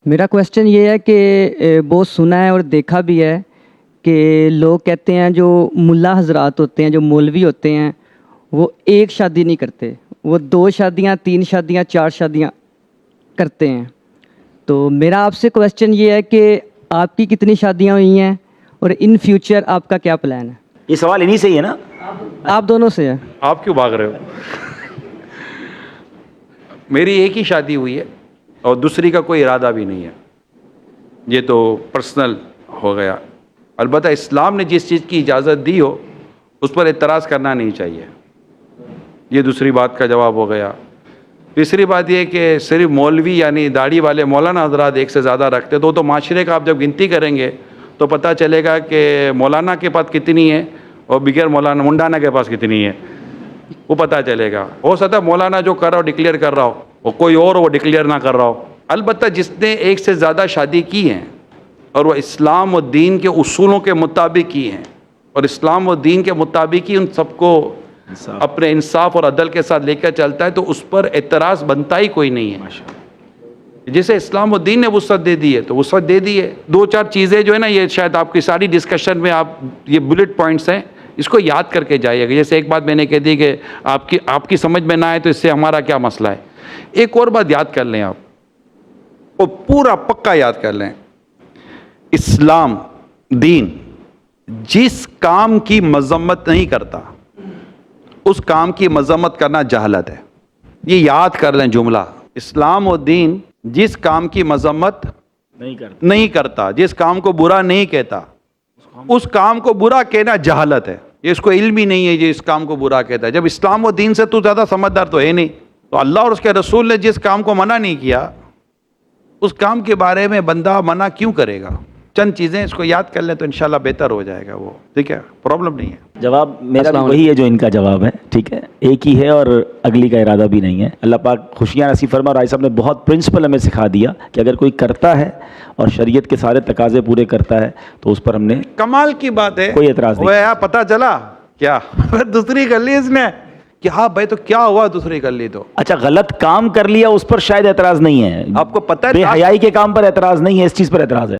میرا کویسچن یہ ہے کہ بہت سنا ہے اور دیکھا بھی ہے کہ لوگ کہتے ہیں جو ملا حضرات ہوتے ہیں، جو مولوی ہوتے ہیں، وہ ایک شادی نہیں کرتے، وہ 2 شادیاں، 3 شادیاں، 4 شادیاں کرتے ہیں۔ تو میرا آپ سے کویسچن یہ ہے کہ آپ کی کتنی شادیاں ہوئی ہیں اور ان فیوچر آپ کا کیا پلان ہے؟ یہ سوال انہی سے ہی ہے نا؟ آپ دونوں سے ہے۔ آپ کیوں بھاگ رہے ہو؟ میری ایک ہی شادی ہوئی ہے اور دوسری کا کوئی ارادہ بھی نہیں ہے، یہ تو پرسنل ہو گیا۔ البتہ اسلام نے جس چیز کی اجازت دی ہو اس پر اعتراض کرنا نہیں چاہیے، یہ دوسری بات کا جواب ہو گیا۔ تیسری بات یہ کہ صرف مولوی یعنی داڑھی والے مولانا حضرات ایک سے زیادہ رکھتے تو معاشرے کا آپ جب گنتی کریں گے تو پتہ چلے گا کہ مولانا کے پاس کتنی ہے اور بغیر مولانا منڈانا کے پاس کتنی ہے، وہ پتہ چلے گا۔ ہو سکتا ہے مولانا جو کر رہا ہو ڈکلیئر کر رہا ہو اور کوئی اور وہ ڈکلیئر نہ کر رہا ہو۔ البتہ جس نے ایک سے زیادہ شادی کی ہیں اور وہ اسلام و دین کے اصولوں کے مطابق کی ہیں اور اسلام و دین کے مطابق ہی ان سب کو اپنے انصاف اور عدل کے ساتھ لے کر چلتا ہے تو اس پر اعتراض بنتا ہی کوئی نہیں ہے۔ جسے اسلام و دین نے وسعت دے دی ہے تو وسعت دے دی ہے۔ 2-4 چیزیں جو ہے نا، یہ شاید آپ کی ساری ڈسکشن میں آپ یہ بلٹ پوائنٹس ہیں، اس کو یاد کر کے جائیے گا۔ جیسے ایک بات میں نے کہہ دی کہ آپ کی سمجھ میں نہ آئے تو اس سے ہمارا کیا مسئلہ ہے۔ ایک اور بات یاد کر لیں آپ، اور پورا پکا یاد کر لیں، اسلام دین جس کام کی مذمت نہیں کرتا اس کام کی مذمت کرنا جہالت ہے۔ یہ یاد کر لیں جملہ، اسلام و دین جس کام کی مذمت نہیں کرتا، جس کام کو برا نہیں کہتا، اس کام کو برا کہنا جہالت ہے۔ یہ اس کو علم ہی نہیں ہے جو اس کام کو برا کہتا ہے۔ جب اسلام و دین سے تو زیادہ سمجھدار تو ہے نہیں، تو اللہ اور اس کے رسول نے جس کام کو منع نہیں کیا اس کام کے بارے میں بندہ منع کیوں کرے گا؟ چند چیزیں اس کو یاد کر لیں تو انشاءاللہ بہتر ہو جائے گا، وہ ٹھیک ہے، پرابلم نہیں ہے۔ جواب میرا بھی وہی ہے جو ان کا جواب ہے، ٹھیک ہے، ایک ہی ہے اور اگلی کا ارادہ بھی نہیں ہے۔ اللہ پاک خوشیاں نصیب فرما۔ اور رائی صاحب نے بہت پرنسپل ہمیں سکھا دیا کہ اگر کوئی کرتا ہے اور شریعت کے سارے تقاضے پورے کرتا ہے تو اس پر ہم نے کمال کی بات ہے، کوئی اعتراض نہیں۔ وہ یار پتہ چلا کیا دوسری کر لی اس نے کہ ہاں بھائی تو کیا ہوا دوسری کر لی تو اچھا غلط کام کر لیا اس پر شاید اعتراض نہیں ہے، آپ کو پتہ ہے بے حیائی کے کام پر اعتراض نہیں ہے، اس چیز پر اعتراض ہے۔